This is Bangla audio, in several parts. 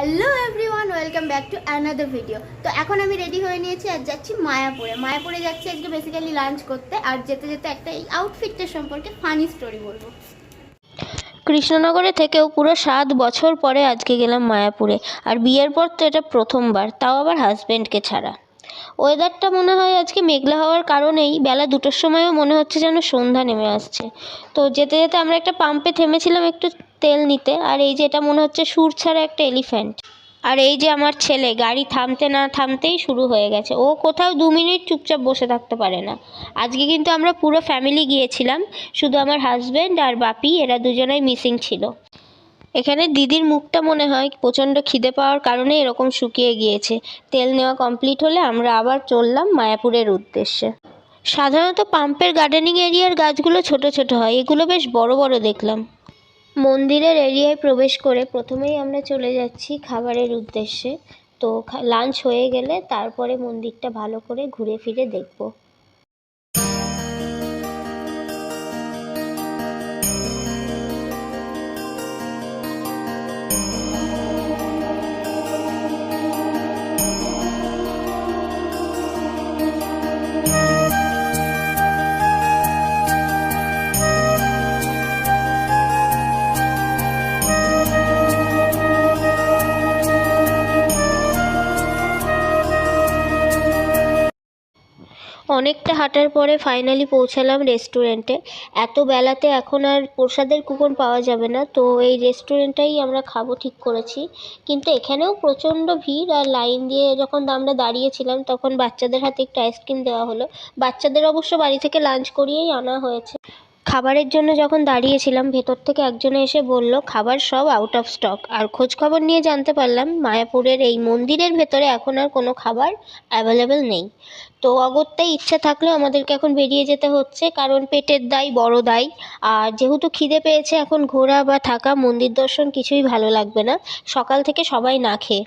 Hello everyone, welcome back to another video. তো এখন আমি রেডি হয়ে নিয়েছি আর যাচ্ছি মায়াপুরে যাচ্ছি আজকে বেসিক্যালি লাঞ্চ করতে। আর যেতে যেতে একটা এই আউটফিটটার সম্পর্কে ফানি স্টোরি বলবো। কৃষ্ণনগরে থেকেও পুরো 7 বছর পরে আজকে গেলাম মায়াপুরে। আর বিয়ের পর তো এটা প্রথমবার, তাও আবার হাজব্যান্ডকে ছাড়া। ওয়েদারটা মনে হয় আজকে মেঘলা হওয়ার কারণেই বেলা 2টোর সময়ও মনে হচ্ছে যেন সন্ধ্যা নেমে আসছে। তো যেতে যেতে আমরা একটা পাম্পে থেমেছিলাম একটু তেল নিতে। আর এই যে এটা মনে হচ্ছে সুর ছাড়া একটা এলিফ্যান্ট। আর এই যে আমার ছেলে গাড়ি থামতে না থামতেই শুরু হয়ে গেছে, ও কোথাও 2 মিনিট চুপচাপ বসে থাকতে পারে না। আজকে কিন্তু আমরা পুরো ফ্যামিলি গিয়েছিলাম, শুধু আমার হাজব্যান্ড আর বাপি, এরা দুজনেই মিসিং ছিল। এখানে দিদির মুখটা মনে হয় প্রচণ্ড খিদে পাওয়ার কারণে এরকম শুকিয়ে গিয়েছে। তেল নেওয়া কমপ্লিট হলে আমরা আবার চললাম মায়াপুরের উদ্দেশ্যে। সাধারণত পাম্পের গার্ডেনিং এরিয়ার গাছগুলো ছোট ছোট হয়, এগুলো বেশ বড় বড় দেখলাম। মন্দিরের এরিয়ায় প্রবেশ করে প্রথমেই আমরা চলে যাচ্ছি খাবারের উদ্দেশ্যে। তো লাঞ্চ হয়ে গেলে তারপরে মন্দিরটা ভালো করে ঘুরে ফিরে দেখব। অনেকটা হাঁটার পরে ফাইনালি পৌঁছালাম রেস্টুরেন্টে। এত বেলাতে এখন আর প্রসাদের কুপন পাওয়া যাবে না, তো এই রেস্টুরেন্টটাই আমরা খাবো ঠিক করেছি। কিন্তু এখানেও প্রচণ্ড ভিড়, আর লাইন দিয়ে যখন আমরা দাঁড়িয়েছিলাম তখন বাচ্চাদের হাতে একটু আইসক্রিম দেওয়া হলো। বাচ্চাদের অবশ্য বাড়ি থেকে লাঞ্চ করিয়েই আনা হয়েছে। খাবারের জন্য যখন দাঁড়িয়েছিলাম ভেতর থেকে একজনে এসে বলল খাবার সব আউট অফ স্টক। আর খোঁজখবর নিয়ে জানতে পারলাম মায়াপুরের এই মন্দিরের ভেতরে এখন আর কোনো খাবার অ্যাভেলেবেল নেই। তো অগত্যাই ইচ্ছা থাকলেও আমাদেরকে এখন বেরিয়ে যেতে হচ্ছে, কারণ পেটের দায় বড় দায়। আর যেহেতু খিদে পেয়েছে, এখন ঘোরা বা থাকা, মন্দির দর্শন কিছুই ভালো লাগবে না। সকাল থেকে সবাই না খেয়ে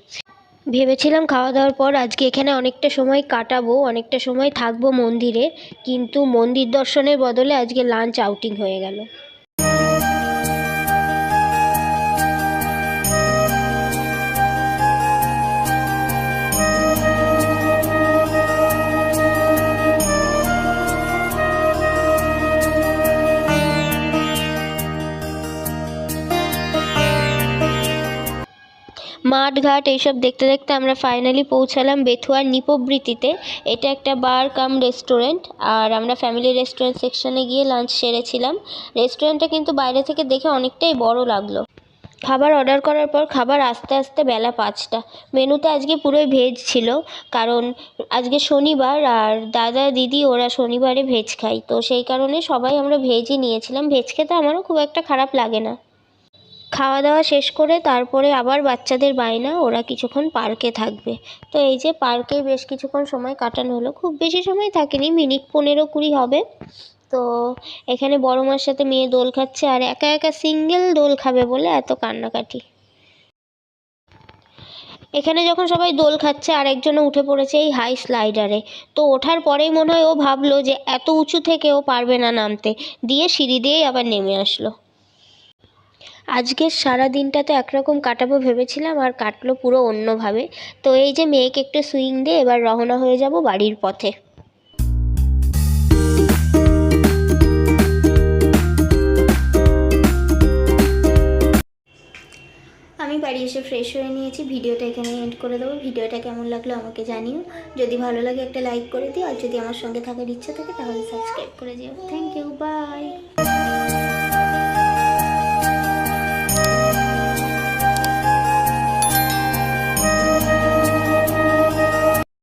ভেবেছিলাম খাওয়া দাওয়ার পর আজকে এখানে অনেকটা সময় কাটাবো, অনেকটা সময় থাকবো মন্দিরে, কিন্তু মন্দির দর্শনের বদলে আজকে লাঞ্চ আউটিং হয়ে গেল। মাঠঘাট এইসব দেখতে দেখতে আমরা ফাইনালি পৌঁছালাম বেথুয়ার নিপবৃত্তিতে। এটা একটা বার কাম রেস্টুরেন্ট, আর আমরা ফ্যামিলি রেস্টুরেন্ট সেকশনে গিয়ে লাঞ্চ সেরেছিলাম। রেস্টুরেন্টটা কিন্তু বাইরে থেকে দেখে অনেকটাই বড় লাগলো। খাবার অর্ডার করার পর খাবার আস্তে আস্তে বেলা 5টা। মেনুতে আজকে পুরোই ভেজ ছিল, কারণ আজকে শনিবার, আর দাদা দিদি ওরা শনিবারে ভেজ খায়, তো সেই কারণে সবাই আমরা ভেজই নিয়েছিলাম। ভেজ খেতে আমারও খুব একটা খারাপ লাগে না। খাওয়া দাওয়া শেষ করে তারপরে আবার বাচ্চাদের বায়না, ওরা কিছুক্ষণ পার্কে থাকবে। তো এই যে পার্কে বেশ কিছুক্ষণ সময় কাটানো হলো, খুব বেশি সময় থাকেনি, মিনিট 15-20 হবে। তো এখানে বড় মার সাথে মেয়ে দোল খাচ্ছে, আর একা একা সিঙ্গেল দোল খাবে বলে এত কান্নাকাটি। এখানে যখন সবাই দোল খাচ্ছে আর একজনে উঠে পড়েছে এই হাই স্লাইডারে। তো ওঠার পরেই মনে হয় ও ভাবলো যে এত উঁচু থেকে ও পারবে না নামতে, দিয়ে সিঁড়ি দিয়েই আবার নেমে আসলো। আজকের সারা দিনটাতে একরকম কাটাবো ভেবেছিলাম, আর কাটলো পুরো অন্যভাবে। তো এই যে মেয়েকে একটু সুইং দিয়ে এবার রওনা হয়ে যাব বাড়ির পথে। আমি বাড়ি এসে ফ্রেশ হয়ে নিয়েছি, ভিডিওটা এখানে এন্ড করে দেবো। ভিডিওটা কেমন লাগলো আমাকে জানিও, যদি ভালো লাগে একটা লাইক করে দিও, আর যদি আমার সঙ্গে থাকার ইচ্ছা থাকে তাহলে সাবস্ক্রাইব করে দিও। Thank you, by.